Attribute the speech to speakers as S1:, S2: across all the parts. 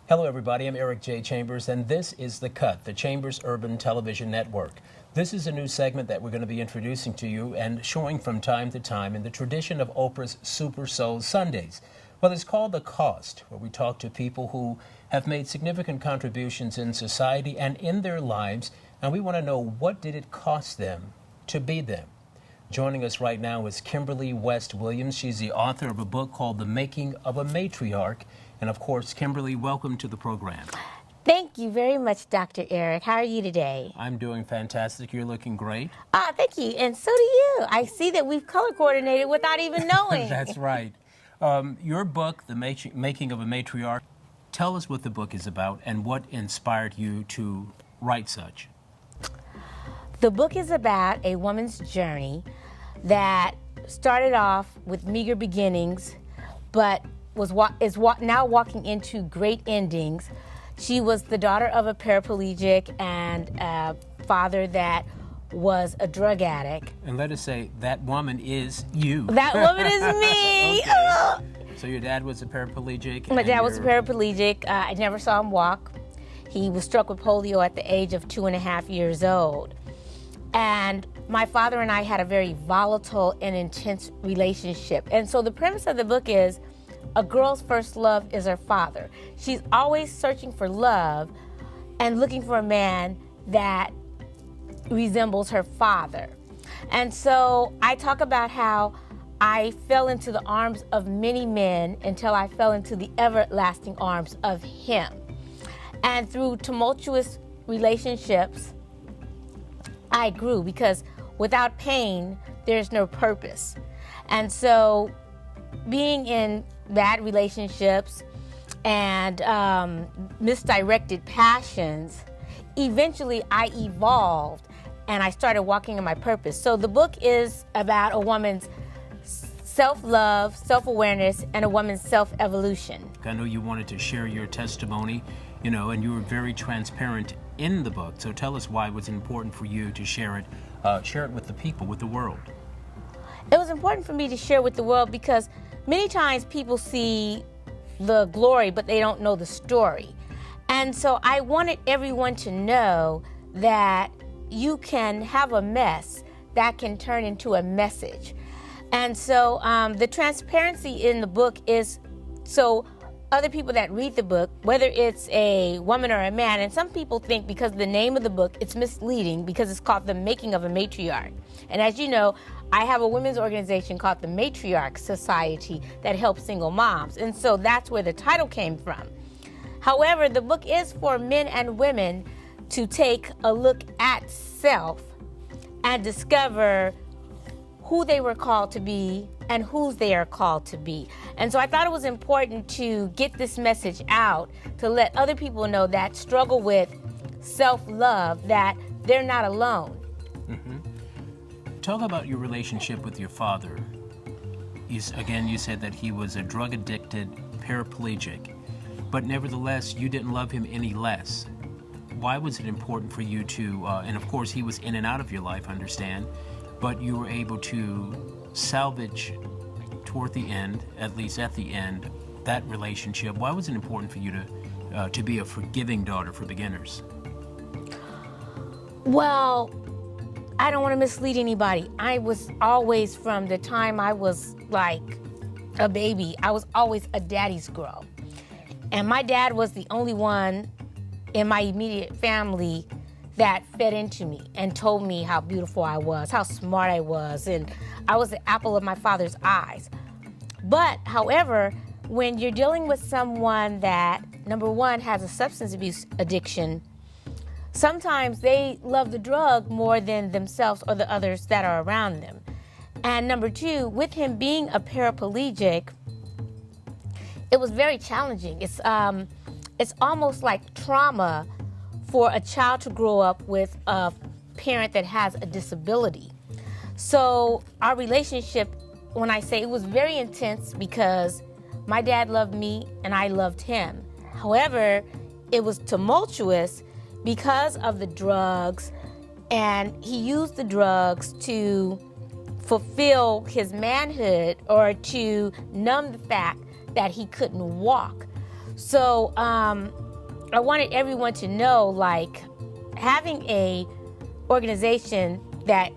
S1: Hello, everybody. I'm Eric J. Chambers, and this is The Cut, the Chambers Urban Television Network. This is a new segment that we're going to be introducing to you and showing from time to time in the tradition of Oprah's Super Soul Sundays. Well, it's called The Cost, where we talk to people who have made significant contributions in society and in their lives, and we want to know, what did it cost them to be them? Joining us right now is Kimberly West Williams. She's the author of a book called The Making of a Matriarch. And of course, Kimberly, welcome to the program.
S2: Thank you very much, Dr. Eric. How are you today?
S1: I'm doing fantastic. You're looking great.
S2: Thank you. And so do you. I see that we've color coordinated without even knowing.
S1: That's right. Your book, The Making of a Matriarch, tell us what the book is about and what inspired you to write such.
S2: The book is about a woman's journey that started off with meager beginnings, but is now walking into great endings. She was the daughter of a paraplegic and a father that was a drug addict.
S1: And let us say, that woman is you.
S2: That woman is me.
S1: Okay. So your dad was a paraplegic?
S2: My dad was a paraplegic. I never saw him walk. He was struck with polio at the age of 2.5 years old. And my father and I had a very volatile and intense relationship. And so the premise of the book is, a girl's first love is her father. She's always searching for love and looking for a man that resembles her father. And so I talk about how I fell into the arms of many men until I fell into the everlasting arms of him. And through tumultuous relationships, I grew, because without pain, there's no purpose. And so being in bad relationships and misdirected passions, eventually I evolved and I started walking in my purpose. So the book is about a woman's self-love, self-awareness, and a woman's self-evolution.
S1: I know you wanted to share your testimony, and you were very transparent in the book. So tell us why it was important for you to share it with the people, with the world.
S2: It was important for me to share with the world because many times people see the glory, but they don't know the story. And so I wanted everyone to know that you can have a mess that can turn into a message. And so the transparency in the book is so other people that read the book, whether it's a woman or a man, and some people think because of the name of the book, it's misleading because it's called The Making of a Matriarch. And as you know, I have a women's organization called the Matriarch Society that helps single moms. And so that's where the title came from. However, the book is for men and women to take a look at self and discover who they were called to be and whose they are called to be. And so I thought it was important to get this message out to let other people know that struggle with self-love, that they're not alone.
S1: Mm-hmm. Talk about your relationship with your father. You said that he was a drug-addicted paraplegic, but nevertheless, you didn't love him any less. Why was it important for you to, and of course he was in and out of your life, I understand, but you were able to salvage toward the end, at least at the end, that relationship? Why was it important for you to be a forgiving daughter for beginners?
S2: Well, I don't want to mislead anybody. I was always, from the time I was like a baby, I was always a daddy's girl. And my dad was the only one in my immediate family that fed into me and told me how beautiful I was, how smart I was, and I was the apple of my father's eyes. But, however, when you're dealing with someone that, number one, has a substance abuse addiction, sometimes they love the drug more than themselves or the others that are around them. And number two, with him being a paraplegic, it was very challenging. It's almost like trauma for a child to grow up with a parent that has a disability. So our relationship, when I say it was very intense, because my dad loved me and I loved him. However, it was tumultuous because of the drugs, and he used the drugs to fulfill his manhood or to numb the fact that he couldn't walk. So I wanted everyone to know, like, having a organization that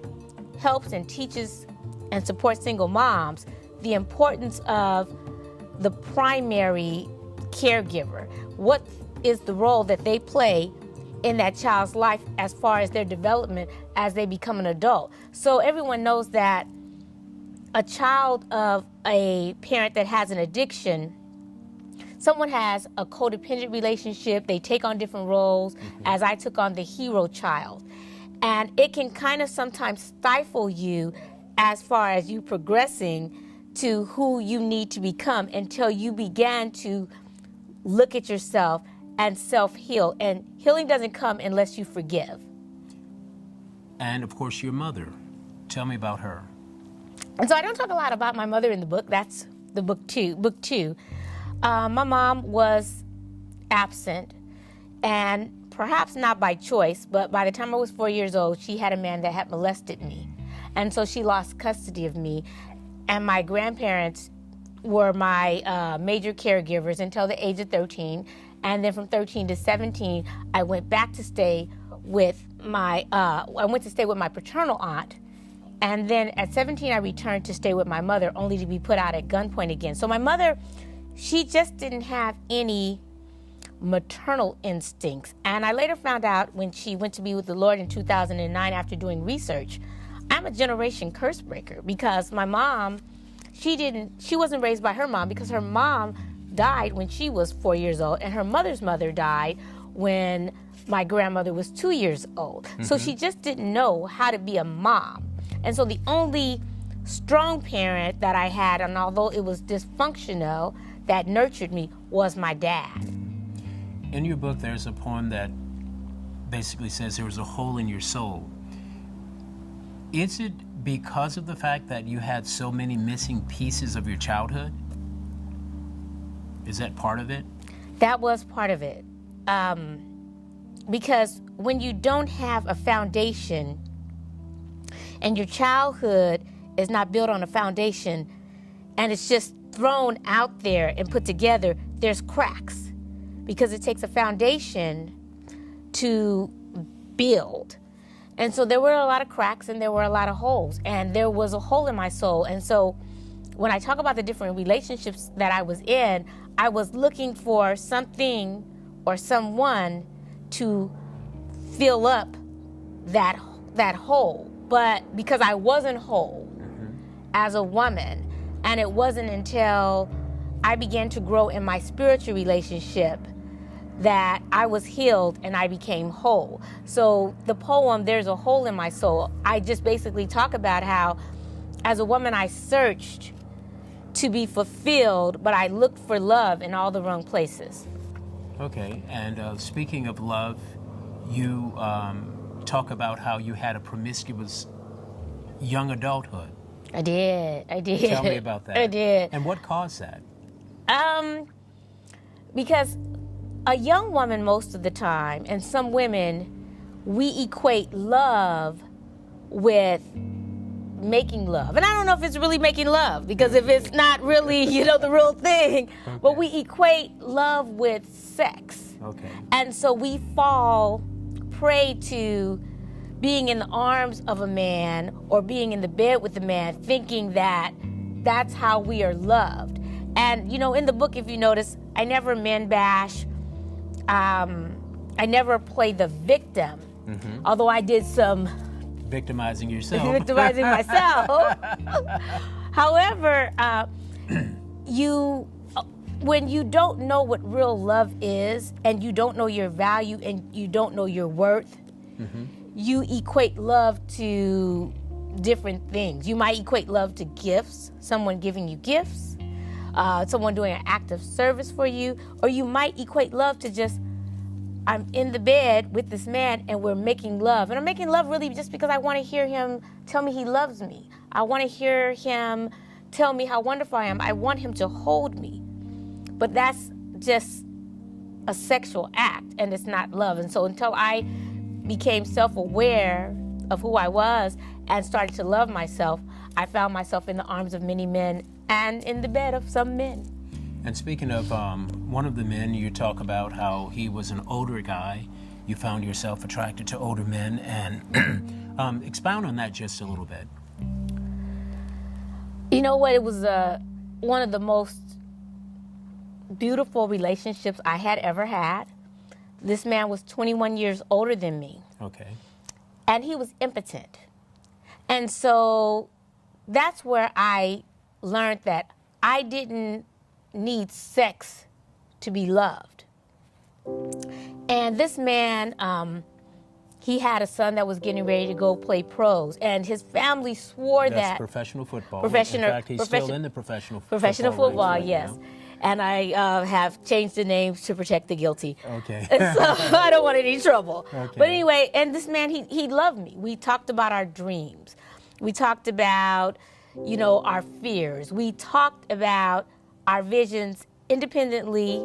S2: helps and teaches and supports single moms, the importance of the primary caregiver. What is the role that they play in that child's life as far as their development as they become an adult? So everyone knows that a child of a parent that has an addiction, someone has a codependent relationship, they take on different roles, as I took on the hero child. And it can kind of sometimes stifle you as far as you progressing to who you need to become until you began to look at yourself and self-heal. And healing doesn't come unless you forgive.
S1: And of course, your mother. Tell me about her.
S2: And so I don't talk a lot about my mother in the book. That's the book two. My mom was absent, and perhaps not by choice, but by the time I was 4 years old, she had a man that had molested me. And so she lost custody of me. And my grandparents were my major caregivers until the age of 13. And then from 13 to 17, I went back to stay with my paternal aunt. And then at 17, I returned to stay with my mother, only to be put out at gunpoint again. So my mother, she just didn't have any maternal instincts. And I later found out when she went to be with the Lord in 2009 after doing research, I'm a generation curse breaker, because my mom, she wasn't raised by her mom, because her mom died when she was 4 years old, and her mother's mother died when my grandmother was 2 years old. So she just didn't know how to be a mom. And so the only strong parent that I had, and although it was dysfunctional, that nurtured me, was my dad.
S1: In your book, there's a poem that basically says there was a hole in your soul. Is it because of the fact that you had so many missing pieces of your childhood? Is that part of it?
S2: That was part of it. Because when you don't have a foundation and your childhood is not built on a foundation and it's just thrown out there and put together, there's cracks, because it takes a foundation to build. And so there were a lot of cracks and there were a lot of holes, and there was a hole in my soul. And so when I talk about the different relationships that I was in, I was looking for something or someone to fill up that hole. But because I wasn't whole as a woman, and it wasn't until I began to grow in my spiritual relationship that I was healed and I became whole. So the poem, There's a Hole in My Soul, I just basically talk about how as a woman I searched to be fulfilled, but I looked for love in all the wrong places.
S1: Okay, and speaking of love, you talk about how you had a promiscuous young adulthood.
S2: I did.
S1: Tell me about that.
S2: I did.
S1: And what caused that?
S2: Because a young woman most of the time, and some women, we equate love with making love. And I don't know if it's really making love, because if it's not really, the real thing,
S1: okay.
S2: But we equate love with sex.
S1: Okay.
S2: And so we fall prey to being in the arms of a man or being in the bed with a man, thinking that that's how we are loved. And, in the book, if you notice, I never men bash. I never play the victim, although I did some
S1: victimizing yourself.
S2: Victimizing myself. However, when you don't know what real love is, and you don't know your value, and you don't know your worth, you equate love to different things. You might equate love to gifts, someone giving you gifts, someone doing an act of service for you, or you might equate love to just, I'm in the bed with this man and we're making love. And I'm making love really just because I want to hear him tell me he loves me. I want to hear him tell me how wonderful I am. I want him to hold me. But that's just a sexual act, and it's not love. And so until I became self-aware of who I was and started to love myself, I found myself in the arms of many men and in the bed of some men.
S1: And speaking of one of the men, you talk about how he was an older guy. You found yourself attracted to older men, and expound on that just a little bit.
S2: You know what? It was one of the most beautiful relationships I had ever had. This man was 21 years older than me.
S1: Okay.
S2: And he was impotent. And so that's where I learned that I didn't need sex to be loved. And this man, he had a son that was getting ready to go play pros, and his family swore
S1: That's
S2: that
S1: professional football.
S2: In
S1: fact, he's still in the professional
S2: football,
S1: ranks right
S2: yes.
S1: now.
S2: And I have changed the names to protect the guilty.
S1: Okay.
S2: And so I don't want any trouble.
S1: Okay.
S2: But anyway, and this man, he loved me. We talked about our dreams. We talked about, our fears. We talked about our visions independently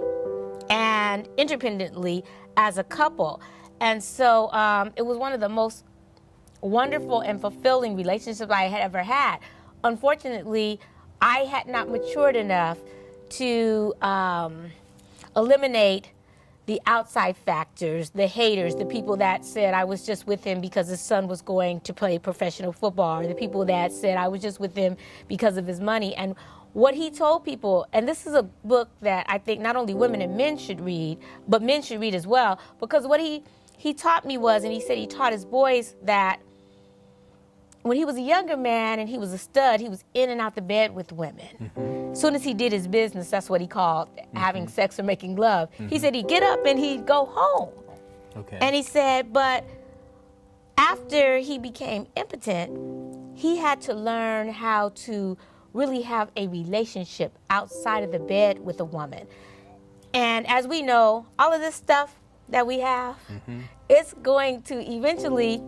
S2: and interdependently as a couple. And so it was one of the most wonderful and fulfilling relationships I had ever had. Unfortunately, I had not matured enough to eliminate the outside factors, the haters, the people that said I was just with him because his son was going to play professional football, or the people that said I was just with him because of his money. And what he told people, and this is a book that I think not only women and men should read, but men should read as well, because what he taught me was, and he said he taught his boys that when he was a younger man and he was a stud, he was in and out the bed with women. Mm-hmm. As soon as he did his business, that's what he called having sex or making love. Mm-hmm. He said he'd get up and he'd go home.
S1: Okay.
S2: And he said, but after he became impotent, he had to learn how to really have a relationship outside of the bed with a woman. And as we know, all of this stuff that we have, it's going to eventually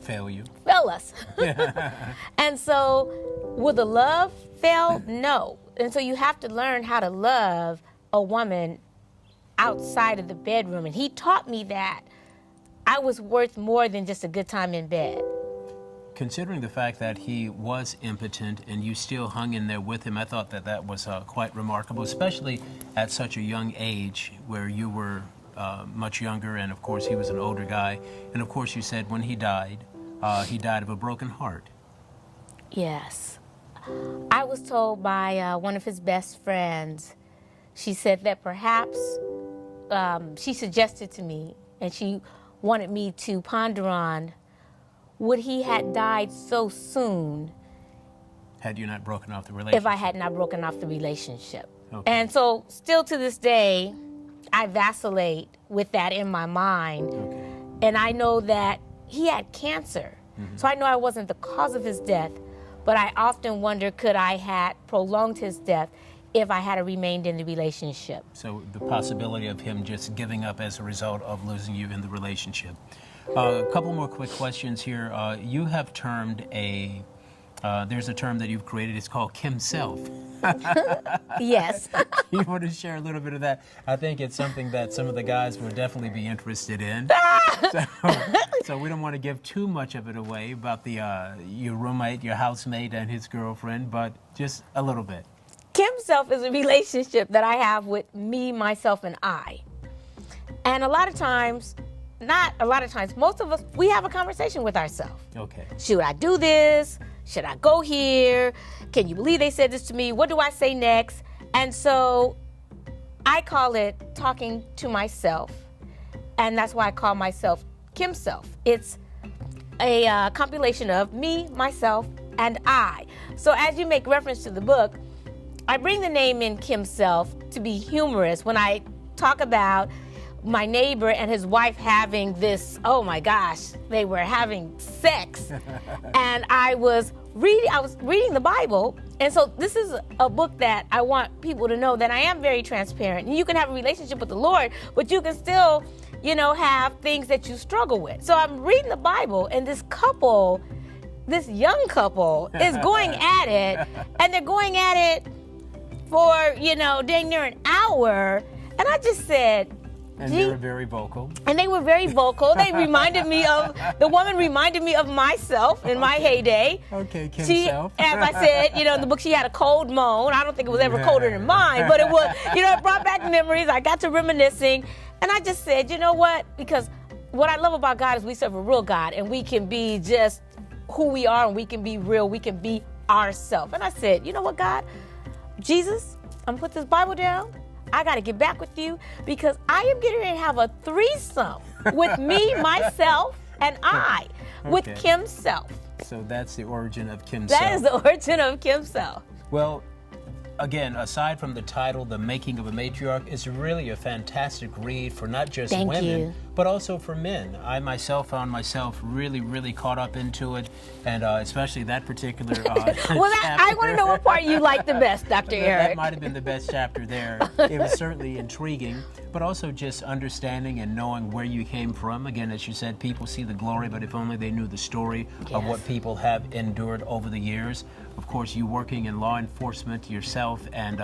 S2: fail us. And so will the love fail? No. And so you have to learn how to love a woman outside of the bedroom. And he taught me that I was worth more than just a good time in bed.
S1: Considering the fact that he was impotent and you still hung in there with him, I thought that was quite remarkable, especially at such a young age where you were much younger, and of course he was an older guy. And of course you said when he died of a broken heart.
S2: Yes. I was told by one of his best friends, she said that perhaps, she suggested to me, and she wanted me to ponder on, would he had died so soon
S1: had you not broken off the relationship?
S2: If I had not broken off the relationship.
S1: Okay.
S2: And so still to this day, I vacillate with that in my mind.
S1: Okay.
S2: And I know that he had cancer. So I know I wasn't the cause of his death, but I often wonder, could I have prolonged his death if I had remained in the relationship?
S1: So the possibility of him just giving up as a result of losing you in the relationship. A couple more quick questions here. You have termed there's a term that you've created, it's called Kimselff.
S2: Yes.
S1: You want to share a little bit of that? I think it's something that some of the guys would definitely be interested in. So we don't want to give too much of it away about your roommate, your housemate, and his girlfriend, but just a little bit.
S2: Kimselff is a relationship that I have with me, myself, and I. And most of us, we have a conversation with ourselves.
S1: Okay.
S2: Should I do this? Should I go here? Can you believe they said this to me? What do I say next? And so I call it talking to myself. And that's why I call myself Kimselff. It's a compilation of me, myself, and I. So as you make reference to the book, I bring the name in Kimselff to be humorous when I talk about my neighbor and his wife having this, oh my gosh, they were having sex. And I was reading the Bible. And so this is a book that I want people to know that I am very transparent. And you can have a relationship with the Lord, but you can still, have things that you struggle with. So I'm reading the Bible, and this young couple is going at it, and they're going at it for, dang near an hour. And I just said,
S1: And they were very vocal.
S2: And they were very vocal. They reminded me of, the woman reminded me of myself in my heyday.
S1: Okay,
S2: She,
S1: Kimselff.
S2: as I said, in the book, she had a cold moan. I don't think it was ever colder than mine, but it was, it brought back memories. I got to reminiscing. And I just said, you know what? Because what I love about God is we serve a real God, and we can be just who we are, and we can be real. We can be ourselves. And I said, you know what, God? Jesus, I'm going to put this Bible down. I got to get back with you because I am getting ready to have a threesome with me, myself, and I with Kimselff.
S1: So that's the origin of Kimselff.
S2: That is the origin of Kimselff.
S1: Well, again, aside from the title, The Making of a Matriarch, is really a fantastic read for not just women, but also for men. I myself found myself really, really caught up into it, and especially that particular
S2: well, I want to know what part you like the best, Dr. Eric.
S1: That might have been the best chapter there. It was certainly intriguing, but also just understanding and knowing where you came from. Again, as you said, people see the glory, but if only they knew the story of what people have endured over the years. Of course, you working in law enforcement yourself, and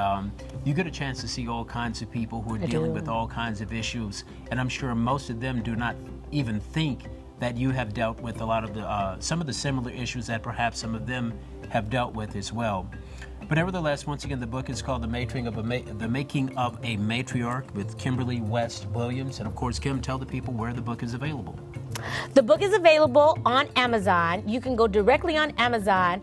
S1: you get a chance to see all kinds of people who are dealing with all kinds of issues. And I'm sure most of them do not even think that you have dealt with a lot of the some of the similar issues that perhaps some of them have dealt with as well. But nevertheless, once again, the book is called The Making of a Matriarch with Kimberly West Williams. And of course, Kim, tell the people where the book is available.
S2: The book is available on Amazon. You can go directly on Amazon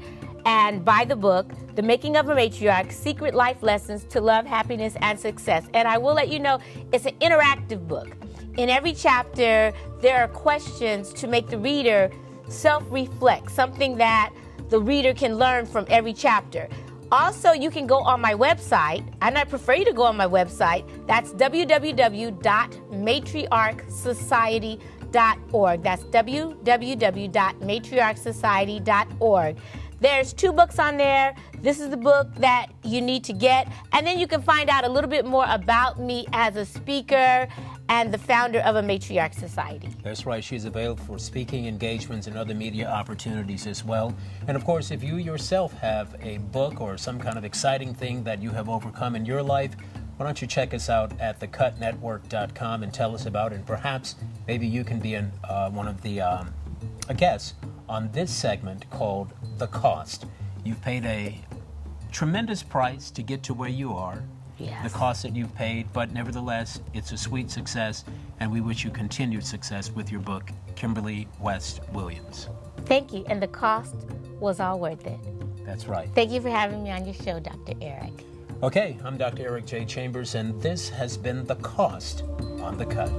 S2: and buy the book, The Making of a Matriarch, Secret Life Lessons to Love, Happiness, and Success. And I will let you know, it's an interactive book. In every chapter, there are questions to make the reader self-reflect, something that the reader can learn from every chapter. Also, you can go on my website, and I prefer you to go on my website. That's www.matriarchsociety.org. That's www.matriarchsociety.org. There's 2 books on there. This is the book that you need to get. And then you can find out a little bit more about me as a speaker and the founder of a Matriarch Society.
S1: That's right. She's available for speaking engagements and other media opportunities as well. And of course, if you yourself have a book or some kind of exciting thing that you have overcome in your life, why don't you check us out at thecutnetwork.com and tell us about it. And perhaps maybe you can be one of the a guest on this segment called The Cost. You've paid a tremendous price to get to where you are.
S2: Yes.
S1: The cost that you've paid, but nevertheless, it's a sweet success, and we wish you continued success with your book, Kimberly West Williams.
S2: Thank you, and the cost was all worth it.
S1: That's right.
S2: Thank you for having me on your show, Dr. Eric.
S1: Okay, I'm Dr. Eric J. Chambers, and this has been The Cost on The Cut.